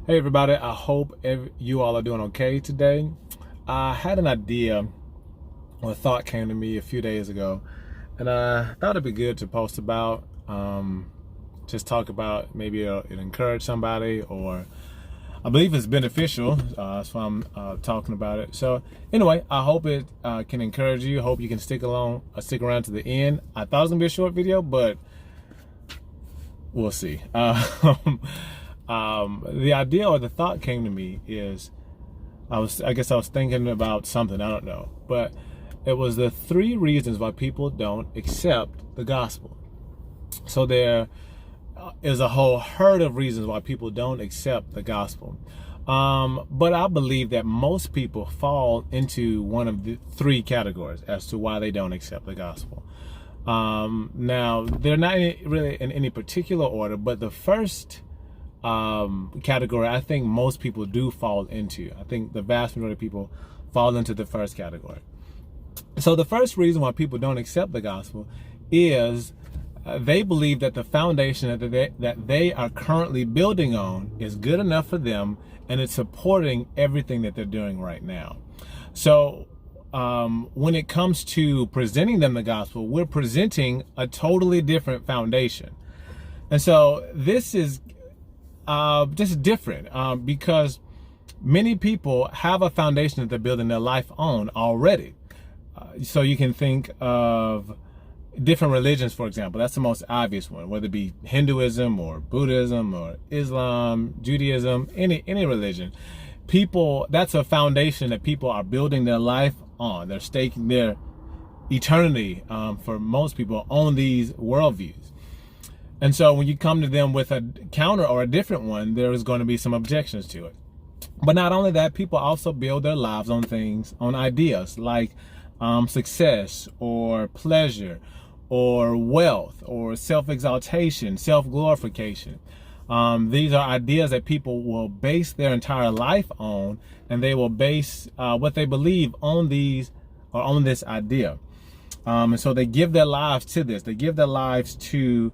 Hey everybody, I hope you all are doing okay today. I had an idea or a thought came to me a few days ago, and I thought it'd be good to post about, just talk about, maybe it encourage somebody, or I believe it's beneficial, so I'm talking about it. So anyway, I hope it can encourage you. Hope you can stick around to the end. I thought it was gonna be a short video, but we'll see. The idea or the thought came to me is I guess I was thinking about something, I don't know, but it was the 3 reasons why people don't accept the gospel. So there is a whole herd of reasons why people don't accept the gospel. But I believe that most people fall into one of the 3 categories as to why they don't accept the gospel. Now, they're not really in any particular order, but the first category I think most people do fall into. I think the vast majority of people fall into the first category. So the first reason why people don't accept the gospel is they believe that the foundation that they are currently building on is good enough for them, and it's supporting everything that they're doing right now. So when it comes to presenting them the gospel, we're presenting a totally different foundation. And so this is just different because many people have a foundation that they're building their life on already. So you can think of different religions, for example. That's the most obvious one, whether it be Hinduism or Buddhism or Islam, Judaism, any religion. People, that's a foundation that people are building their life on. They're staking their eternity, for most people, on these worldviews. And so when you come to them with a counter or a different one, there is going to be some objections to it. But not only that, people also build their lives on things, on ideas like success or pleasure or wealth or self-exaltation, self-glorification. These are ideas that people will base their entire life on, and they will base what they believe on these or on this idea. And so they give their lives to this. They give their lives to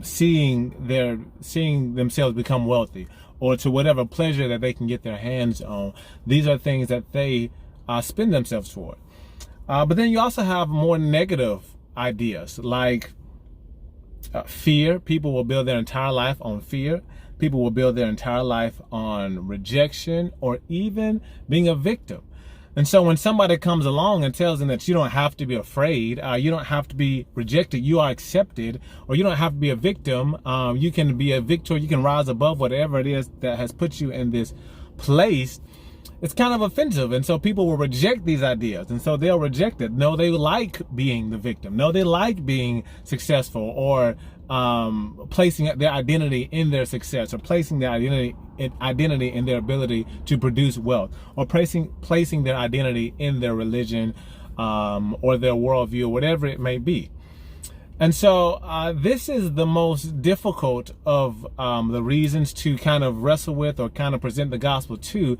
seeing themselves become wealthy, or to whatever pleasure that they can get their hands on. These are things that they spend themselves for. But then you also have more negative ideas like fear. People will build their entire life on fear. People will build their entire life on rejection or even being a victim. And so when somebody comes along and tells them that you don't have to be afraid, you don't have to be rejected, you are accepted, or you don't have to be a victim, you can be a victor, you can rise above whatever it is that has put you in this place, it's kind of offensive. And so people will reject these ideas, and so they'll reject it. No, they like being the victim. No, they like being successful, or placing their identity in their success, or placing their identity in their ability to produce wealth, or placing their identity in their religion, or their worldview, or whatever it may be. And so this is the most difficult of the reasons to kind of wrestle with or kind of present the gospel to,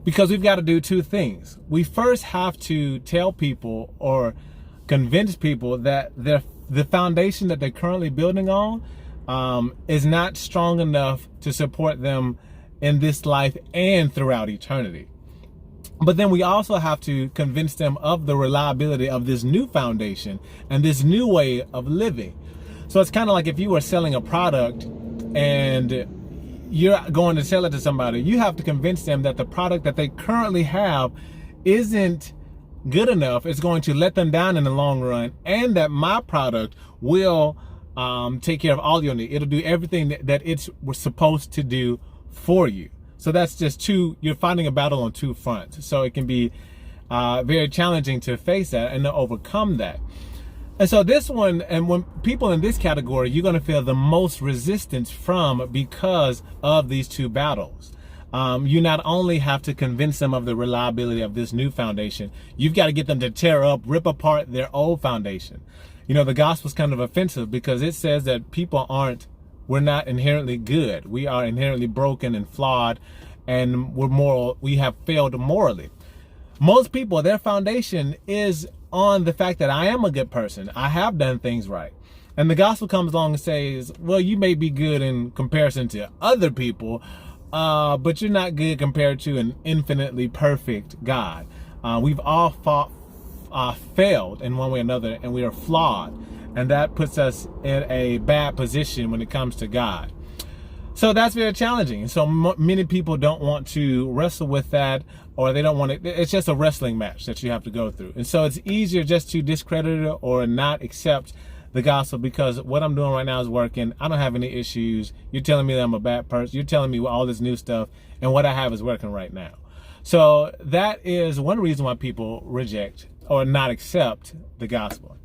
because we've got to do 2 things. We first have to tell people or convince people that the foundation that they're currently building on is not strong enough to support them in this life and throughout eternity. But then we also have to convince them of the reliability of this new foundation and this new way of living. So it's kind of like if you were selling a product and you're going to sell it to somebody, you have to convince them that the product that they currently have isn't good enough, it's going to let them down in the long run, and that my product will take care of all your needs. It'll do everything that it was supposed to do for you. So that's just you're fighting a battle on 2 fronts. So it can be very challenging to face that and to overcome that. And so this one, and when people in this category, you're going to feel the most resistance from, because of these 2 battles. You not only have to convince them of the reliability of this new foundation, you've got to get them to rip apart their old foundation. You know, the gospel's kind of offensive because it says that we're not inherently good. We are inherently broken and flawed, and we have failed morally. Most people, their foundation is on the fact that I am a good person. I have done things right. And the gospel comes along and says, well, you may be good in comparison to other people, but you're not good compared to an infinitely perfect God. We've all failed in one way or another, and we are flawed. And that puts us in a bad position when it comes to God. So that's very challenging. So many people don't want to wrestle with that, or they don't want it. It's just a wrestling match that you have to go through. And so it's easier just to discredit it or not accept the gospel, because what I'm doing right now is working. I don't have any issues. You're telling me that I'm a bad person. You're telling me all this new stuff, and what I have is working right now. So that is one reason why people reject or not accept the gospel.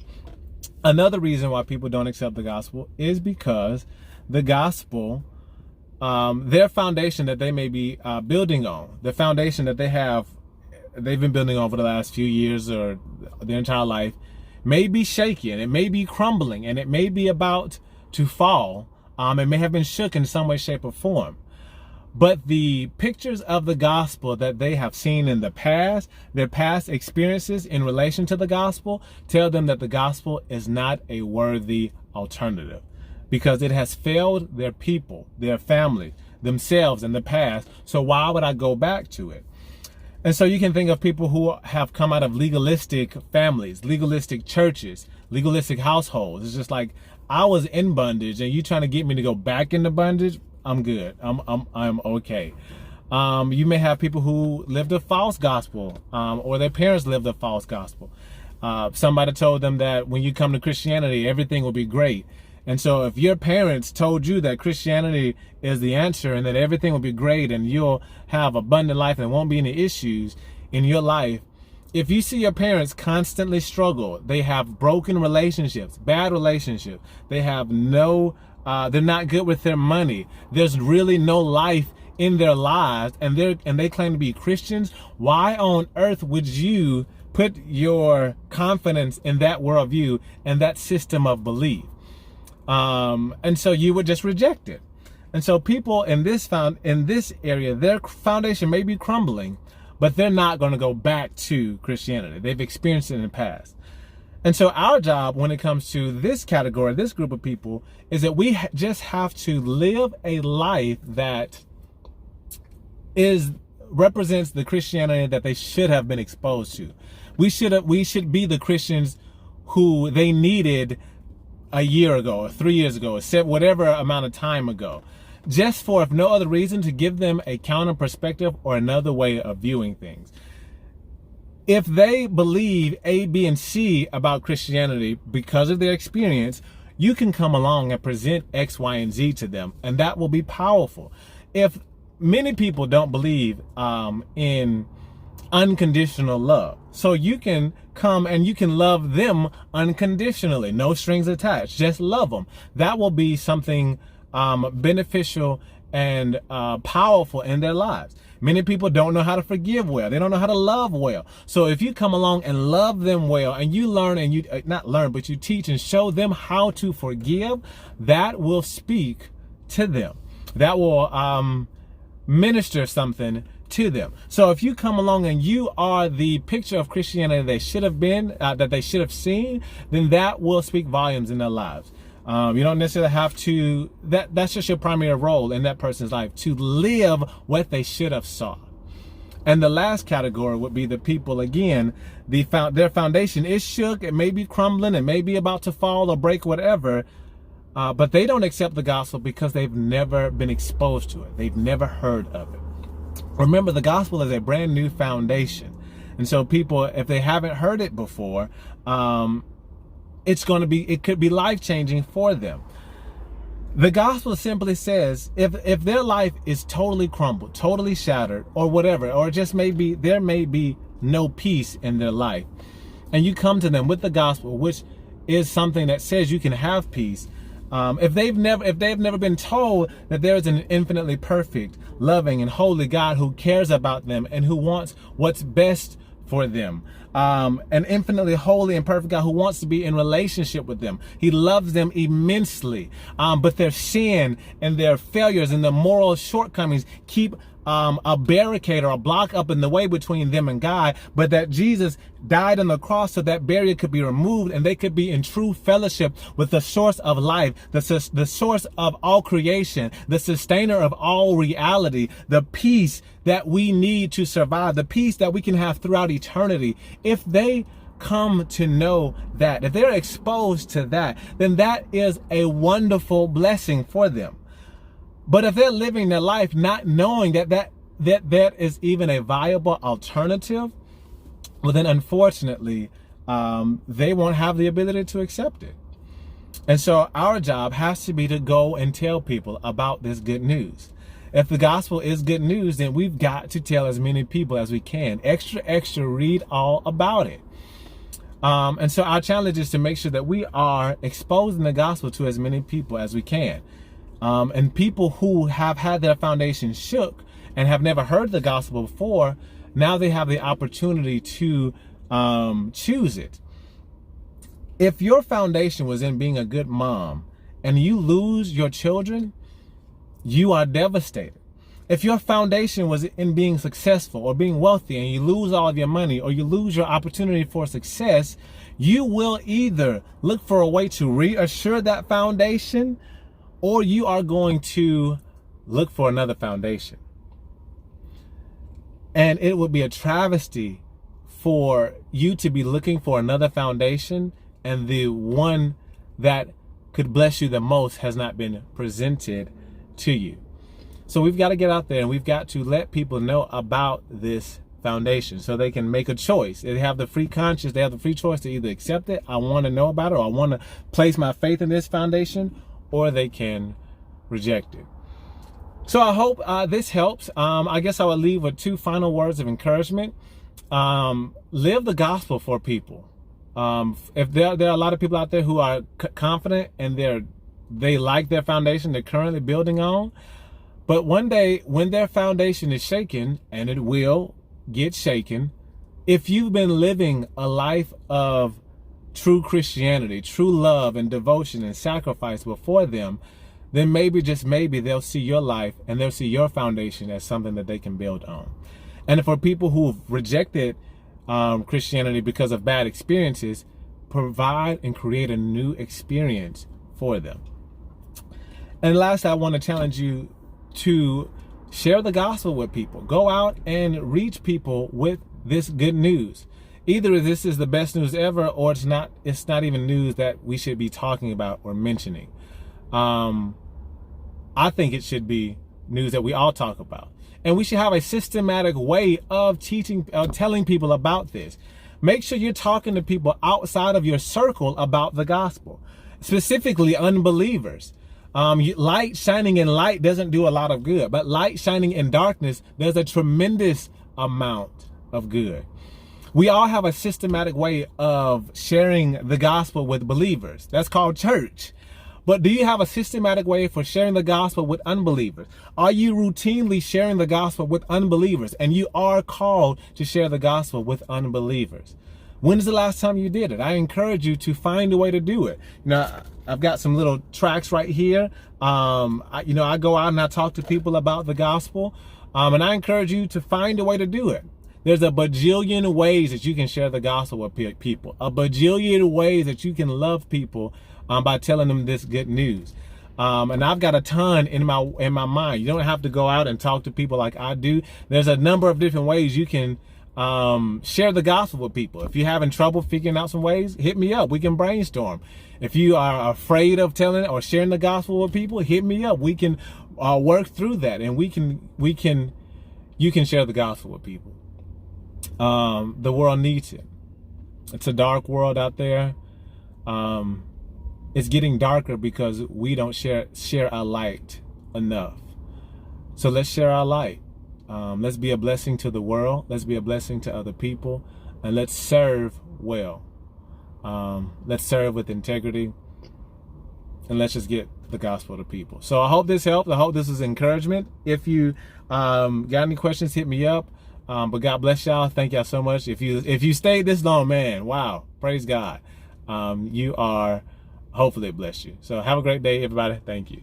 Another reason why people don't accept the gospel is because the gospel, their foundation that they may be building on, the foundation that they've been building on for the last few years or their entire life, may be shaky, and it may be crumbling, and it may be about to fall. It may have been shook in some way, shape, or form. But the pictures of the gospel that they have seen in the past, their past experiences in relation to the gospel, tell them that the gospel is not a worthy alternative, because it has failed their people, their family, themselves in the past. So why would I go back to it? And so you can think of people who have come out of legalistic families, legalistic churches, legalistic households. It's just like, I was in bondage, and you trying to get me to go back into bondage? I'm good. I'm okay. You may have people who lived a false gospel, or their parents lived a false gospel. Somebody told them that when you come to Christianity, everything will be great. And so if your parents told you that Christianity is the answer and that everything will be great and you'll have abundant life and there won't be any issues in your life, if you see your parents constantly struggle, they have broken relationships, bad relationships, they have they're not good with their money, there's really no life in their lives, and they claim to be Christians, why on earth would you put your confidence in that worldview and that system of belief? And so you would just reject it. And so people in this area, their foundation may be crumbling, but they're not going to go back to Christianity. They've experienced it in the past. And so our job when it comes to this category, this group of people, is that we just have to live a life that represents the Christianity that they should have been exposed to. We should be the Christians who they needed a year ago, or 3 years ago, or whatever amount of time ago, just for, if no other reason, to give them a counter perspective or another way of viewing things. If they believe A, B, and C about Christianity because of their experience, you can come along and present X, Y, and Z to them, and that will be powerful. If many people don't believe in unconditional love, so you can come and you can love them unconditionally, no strings attached, just love them. That will be something beneficial and powerful in their lives. Many people don't know how to forgive well. They don't know how to love well. So if you come along and love them well, and you learn, and you not learn, but you teach and show them how to forgive, that will speak to them. That will minister something to them. So if you come along and you are the picture of Christianity they should have been, that they should have seen, then that will speak volumes in their lives. You don't necessarily have to, that's just your primary role in that person's life, to live what they should have saw. And the last category would be the people, again, their foundation is shook, it may be crumbling, it may be about to fall or break, whatever, but they don't accept the gospel because they've never been exposed to it. They've never heard of it. Remember, the gospel is a brand new foundation. And so people, if they haven't heard it before, it could be life-changing for them. The gospel simply says, if their life is totally crumbled, totally shattered, or whatever, or just there may be no peace in their life, and you come to them with the gospel, which is something that says you can have peace, if they've never been told that there is an infinitely perfect, loving, and holy God who cares about them and who wants what's best for them, an infinitely holy and perfect God who wants to be in relationship with them. He loves them immensely, but their sin and their failures and their moral shortcomings keep a barricade or a block up in the way between them and God, but that Jesus died on the cross so that barrier could be removed and they could be in true fellowship with the source of life, the source of all creation, the sustainer of all reality, the peace that we need to survive, the peace that we can have throughout eternity. If they come to know that, if they're exposed to that, then that is a wonderful blessing for them. But if they're living their life not knowing that is even a viable alternative, well, then unfortunately, they won't have the ability to accept it. And so our job has to be to go and tell people about this good news. If the gospel is good news, then we've got to tell as many people as we can. Extra, read all about it. And so our challenge is to make sure that we are exposing the gospel to as many people as we can. And people who have had their foundation shook and have never heard the gospel before, now they have the opportunity to choose it. If your foundation was in being a good mom and you lose your children, you are devastated. If your foundation was in being successful or being wealthy and you lose all of your money or you lose your opportunity for success, you will either look for a way to reassure that foundation, or you are going to look for another foundation. And it would be a travesty for you to be looking for another foundation and the one that could bless you the most has not been presented to you. So we've got to get out there and we've got to let people know about this foundation so they can make a choice. They have the free conscience, they have the free choice to either accept it, I want to know about it, or I want to place my faith in this foundation, or they can reject it. So I hope this helps. I guess I would leave with 2 final words of encouragement. Live the gospel for people. If there are a lot of people out there who are confident and they like their foundation they're currently building on, but one day when their foundation is shaken, and it will get shaken, if you've been living a life of true Christianity, true love and devotion and sacrifice before them, then maybe, just maybe, they'll see your life and they'll see your foundation as something that they can build on. And for people who've rejected Christianity because of bad experiences, provide and create a new experience for them. And last, I want to challenge you to share the gospel with people. Go out and reach people with this good news. Either this is the best news ever, or it's not even news that we should be talking about or mentioning. I think it should be news that we all talk about. And we should have a systematic way of telling people about this. Make sure you're talking to people outside of your circle about the gospel, specifically unbelievers. Light shining in light doesn't do a lot of good, but light shining in darkness does a tremendous amount of good. We all have a systematic way of sharing the gospel with believers. That's called church. But do you have a systematic way for sharing the gospel with unbelievers? Are you routinely sharing the gospel with unbelievers? And you are called to share the gospel with unbelievers. When's the last time you did it? I encourage you to find a way to do it. I've got some little tracks right here. I go out and I talk to people about the gospel. And I encourage you to find a way to do it. There's a bajillion ways that you can share the gospel with people. A bajillion ways that you can love people by telling them this good news. And I've got a ton in my mind. You don't have to go out and talk to people like I do. There's a number of different ways you can share the gospel with people. If you're having trouble figuring out some ways, hit me up. We can brainstorm. If you are afraid of telling or sharing the gospel with people, hit me up. We can work through that, and you can share the gospel with people. The world needs it. It's a dark world out there. It's getting darker because we don't share our light enough. So let's share our light. Let's be a blessing to the world. Let's be a blessing to other people, and let's serve well. Let's serve with integrity, and let's just get the gospel to people. So I hope this helped. I hope this is encouragement. If you got any questions, hit me up. But God bless y'all. Thank y'all so much. If you stayed this long, man, wow, praise God. Hopefully it blessed you. So have a great day, everybody. Thank you.